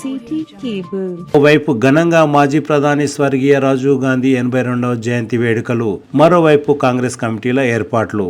City cable. ఓవైపు ఘనంగా మాజీ ప్రధాని స్వర్గీయ రాజీవ్ గాంధీ 82వ జయంతి వేడుకలు, మరోవైపు కాంగ్రెస్ కమిటీల ఏర్పాట్లు.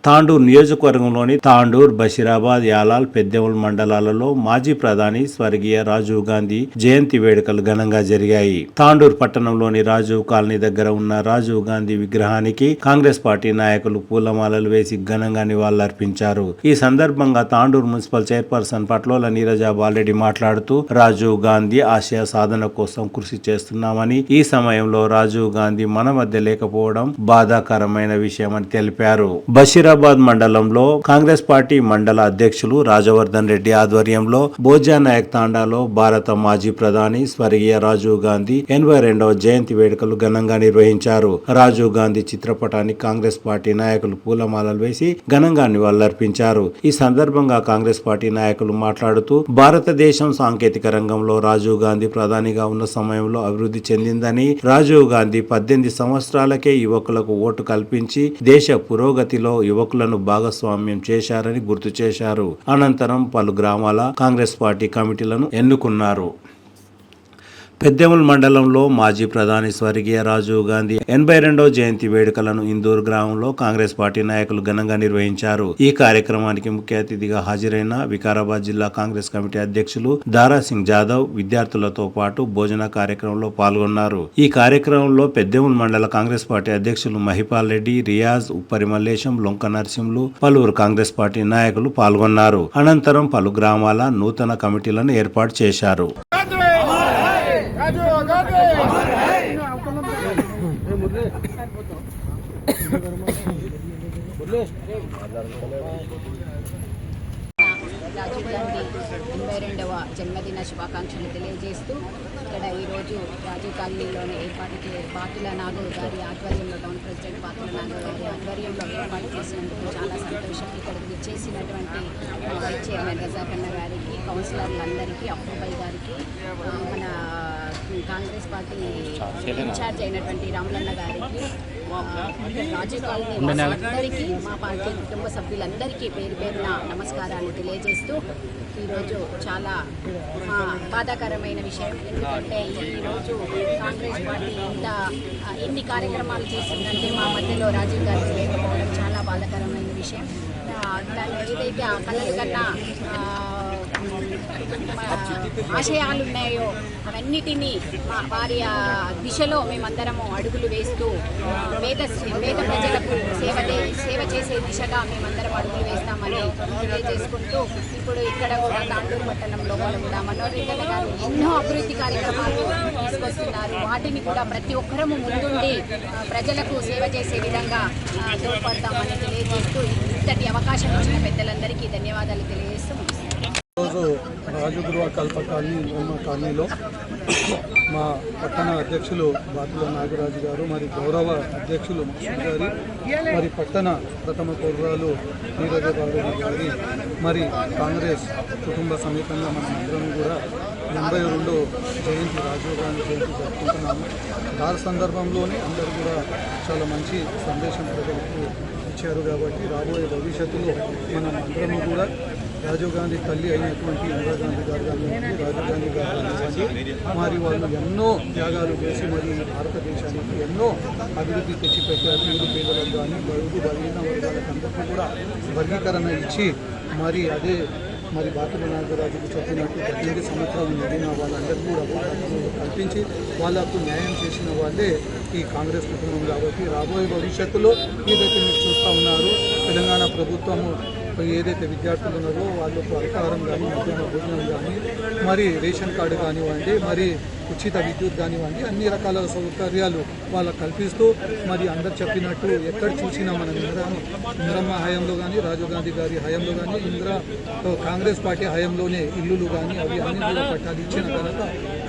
తాండూర్ నియోజకవర్గంలోని తాండూర్, బషీరాబాద్, యాలాల్, పెద్దెముల్ మండలాలలో మాజీ ప్రధాని స్వర్గీయ రాజీవ్ గాంధీ జయంతి వేడుకలు ఘనంగా జరిగాయి. తాండూర్ పట్టణంలోని రాజీవ్ కాలనీ దగ్గర ఉన్న రాజీవ్ గాంధీ విగ్రహానికి కాంగ్రెస్ పార్టీ నాయకులు పూలమాలలు వేసి ఘనంగా నివాళులర్పించారు. ఈ సందర్భంగా తాండూర్ మున్సిపల్ చైర్పర్సన్ పట్లోల నీరజ బాలరెడ్డి మాట్లాడుతూ రాజీవ్ గాంధీ ఆశయ సాధన కోసం కృషి చేస్తున్నామని, ఈ సమయంలో రాజీవ్ గాంధీ మన మధ్య లేకపోవడం బాధాకరమైన విషయమని తెలిపారు. బషీరాబాద్ మండలంలో కాంగ్రెస్ పార్టీ మండల అధ్యక్షులు రాజవర్ధన్ రెడ్డి ఆధ్వర్యంలో భోజానాయక్ తాండాలో భారత మాజీ ప్రధాని స్వర్గీయ రాజీవ్ గాంధీ 82వ జయంతి వేడుకలు ఘనంగా నిర్వహించారు. రాజీవ్ గాంధీ చిత్రపటానికి కాంగ్రెస్ పార్టీ నాయకులు పూలమాలలు వేసి ఘనంగా నివాళులర్పించారు. ఈ సందర్భంగా కాంగ్రెస్ పార్టీ నాయకులు మాట్లాడుతూ భారతదేశం సాంకేతిక రంగంలో రాజీవ్ గాంధీ ప్రధానిగా ఉన్న సమయంలో అభివృద్ధి చెందిందని, రాజీవ్ గాంధీ 18 సంవత్సరాలకే యువకులకు ఓటు కల్పించి దేశ పురోగతిలో యువకులను భాగస్వామ్యం చేశారని గుర్తు చేశారు. అనంతరం పలు గ్రామాల కాంగ్రెస్ పార్టీ కమిటీలను ఎన్నుకున్నారు. పెద్దెముల్ మండలంలో మాజీ ప్రధాని స్వర్గీయ రాజీవ్ గాంధీ 82వ జయంతి వేడుకలను ఇందూర్ గ్రామంలో కాంగ్రెస్ పార్టీ నాయకులు ఘనంగా నిర్వహించారు. ఈ కార్యక్రమానికి ముఖ్య అతిథిగా హాజరైన వికారాబాద్ జిల్లా కాంగ్రెస్ కమిటీ అధ్యక్షులు దారాసింగ్ జాదవ్ విద్యార్థులతో పాటు భోజన కార్యక్రమంలో పాల్గొన్నారు. ఈ కార్యక్రమంలో పెద్దెముల్ మండల కాంగ్రెస్ పార్టీ అధ్యక్షులు మహిపాల్ రెడ్డి, రియాజ్, ఉప్పరి మల్లేశం, లొంక నరసింహులు, పలువురు కాంగ్రెస్ పార్టీ నాయకులు పాల్గొన్నారు. అనంతరం పలు గ్రామాల నూతన కమిటీలను ఏర్పాటు చేశారు. రాజీవ్ గాంధీ 82వ జన్మదిన శుభాకాంక్షలు తెలియజేస్తూ ఇక్కడ ఈరోజు రాజీవ్ కాలనీలోనే బాతుల నాగూర్ గారి ఆధ్వర్యంలో, టౌన్ ప్రెసిడెంట్ బాతుల నాగూర్ గారి ఆధ్వర్యంలో ఏర్పాటు చేసినందుకు చాలా సంతోషం. ఇక్కడికి విచ్చేసినటువంటి వైస్ చైర్మన్ రజాకన్న గారికి, కౌన్సిలర్లందరికీ, అప్పుబాయి గారికి, మన కాంగ్రెస్ పార్టీ ఇన్ఛార్జ్ అయినటువంటి రాములన్న గారికి, రాజీవ్ కాలనీ అందరికీ, మా పార్టీ కుటుంబ సభ్యులందరికీ పేరు పేరున నమస్కారాలు తెలియజేస్తూ ఈరోజు చాలా బాధాకరమైన విషయం. ఎందుకంటే ఈరోజు కాంగ్రెస్ పార్టీ ఎన్ని కార్యక్రమాలు చేసిందంటే మా మధ్యలో రాజీవ్ గాంధీ లేకపోవడం చాలా బాధాకరమైన విషయం. ఏదైతే ఆ కళల కన్నా ఆశయాలు ఉన్నాయో అవన్నిటినీ వారి దిశలో మేమందరము అడుగులు వేస్తూ పేద ప్రజలకు సేవ చేసే దిశగా మేమందరం అడుగులు వేస్తామని తెలియజేసుకుంటూ ఇప్పుడు ఇక్కడ కూడా తాండూరు పట్టణంలో కూడా మనోహర్ గారు ఎన్నో అభివృద్ధి కార్యక్రమాలు తీసుకొస్తున్నారు. వాటిని కూడా ప్రతి ఒక్కరము ముందుండి ప్రజలకు సేవ చేసే విధంగా తోడ్పడతామని తెలియజేస్తూ ఇంతటి అవకాశం ఇచ్చిన పెద్దలందరికీ ధన్యవాదాలు తెలియజేస్తూ ఈరోజు రాజగృహ కల్ప కాలనీలో మా పట్టణ అధ్యక్షులు బాతుల నాగరాజు గారు, మరి గౌరవ అధ్యక్షులు మసూద్ గారి, మరి పట్టణ ప్రథమ పౌరురాలు నీరజ బాలరెడ్డి గారి, మరి కాంగ్రెస్ కుటుంబ సమేతంగా మన అందరం కూడా 82వ జయంతి రాజీవ్ గాంధీ జయంతి జరుపుకుంటున్నాము. దాని సందర్భంలోనే అందరూ కూడా చాలా మంచి సందేశం ప్రజలకు ఇచ్చారు. కాబట్టి రాబోయే భవిష్యత్తులో మనం అందరము కూడా రాజీవ్ గాంధీ తల్లి అయినటువంటి ఇందిరాగాంధీ గారు కానివ్వండి, రాజీవ్ గాంధీ గారు కానివ్వండి, మరి వాళ్ళు ఎన్నో త్యాగాలు చేసి మరి భారతదేశానికి ఎన్నో అభివృద్ధి తెచ్చిపెట్టారు. నిరుపేదలకు కానీ, బడుగు బలహీన వర్గాలకు అందరికీ కూడా వర్గీకరణ ఇచ్చి మరి బాతుల నాగరాజుకు చెప్పినట్టు 18 సంవత్సరాలు నిండిన వాళ్ళందరికీ కూడా కల్పించి వాళ్ళకు న్యాయం చేసిన వాళ్ళే ఈ కాంగ్రెస్ కుటుంబం. కాబట్టి రాబోయే భవిష్యత్తులో ఏదైతే మీరు చూస్తూ ఉన్నారు, తెలంగాణ ప్రభుత్వము ఏదైతే విద్యార్థులు ఉన్నారో వాళ్ళకు అల్పాహారం కానీ, మధ్యాహ్న భోజనం కానీ, మరి రేషన్ కార్డు కానివ్వండి, మరి ఉచిత విద్యుత్ కానివ్వండి, అన్ని రకాల సౌకర్యాలు వాళ్ళకు కల్పిస్తూ మరి అందరు చెప్పినట్టు ఎక్కడ చూసినా మన ఇందిరమ్మ హయాంలో కానీ, రాజీవ్ గాంధీ గారి హయాంలో కానీ, కాంగ్రెస్ పార్టీ హయాంలోనే ఇల్లులు కానీ అవి అన్ని కూడా పట్టాలు ఇచ్చిన తర్వాత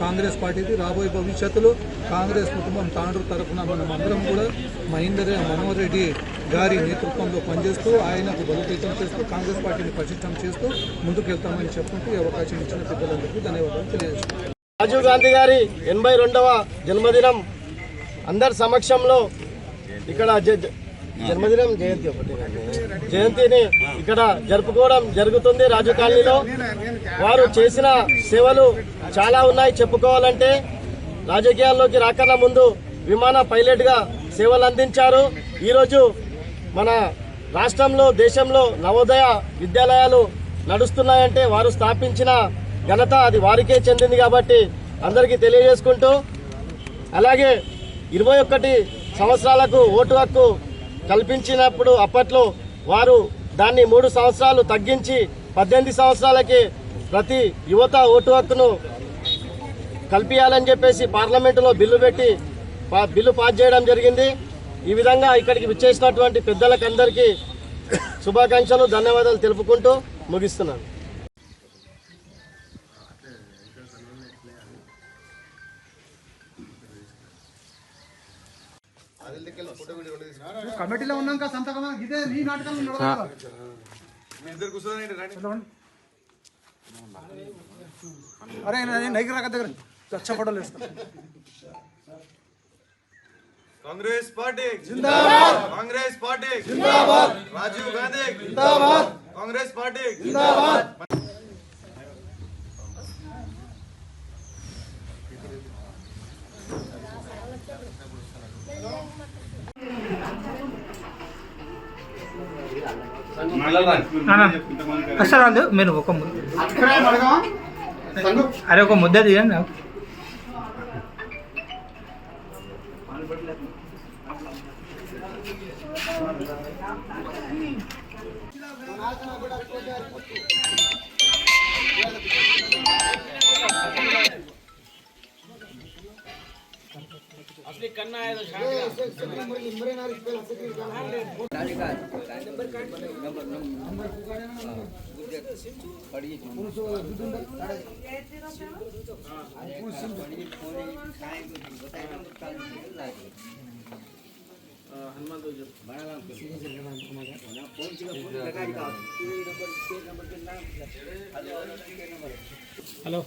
కాంగ్రెస్ పార్టీది రాబోయే భవిష్యత్తులో కాంగ్రెస్ కుటుంబం తాండూరు తరఫున మనం అందరం కూడా మనోహర్ రెడ్డి గారి నేతృత్వంలో పనిచేస్తూ ఆయనకు బలోపేతం చేస్తూ కాంగ్రెస్ పార్టీని పటిష్టం చేస్తూ ముందుకు వెళ్తామని చెప్పుకుంటూ ఈ అవకాశం ఇచ్చిన పెద్దలందరికీ ధన్యవాదాలు తెలియజేస్తున్నాను. రాజీవ్ గాంధీ గారి 82వ జన్మదినం అందరి సమక్షంలో ఇక్కడ జన్మదినం జయంతి జయంతిని ఇక్కడ జరుపుకోవడం జరుగుతుంది. రాజు కాలనీలో వారు చేసిన సేవలు చాలా ఉన్నాయి చెప్పుకోవాలంటే. రాజకీయాల్లోకి రాకన్నా ముందు విమాన పైలట్గా సేవలు అందించారు. ఈరోజు మన రాష్ట్రంలో దేశంలో నవోదయ విద్యాలయాలు నడుస్తున్నాయంటే వారు స్థాపించిన ఘనత అది వారికే చెందింది కాబట్టి అందరికీ తెలియజేసుకుంటూ, అలాగే 21 సంవత్సరాలకు ఓటు హక్కు కల్పించినప్పుడు అప్పట్లో వారు దాన్ని 3 సంవత్సరాలు తగ్గించి 18 సంవత్సరాలకి ప్రతి యువత ఓటు హక్కును కల్పించాలని చెప్పేసి పార్లమెంటులో బిల్లు పాస్ చేయడం జరిగింది. ఈ విధంగా ఇక్కడికి విచ్చేసినటువంటి పెద్దలకు అందరికీ శుభాకాంక్షలు, ధన్యవాదాలు తెలుపుకుంటూ ముగిస్తున్నాను. కమిటీలో ఉన్నాక సంతకం ఇదే నీ నాటకం అరే నైకి రాక దగ్గర చచ్చపడలు వేస్తాను. कांग्रेस पार्टी जिंदाबाद, कांग्रेस पार्टी जिंदाबाद, राजीव गांधी जिंदाबाद, कांग्रेस पार्टी जिंदाबाद. అసలు రాదు మీరు ఒక అరే ఒక ముద్ద తీయండి నాకు. హలో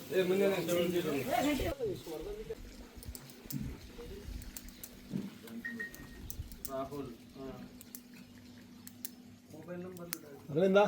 అరవిందా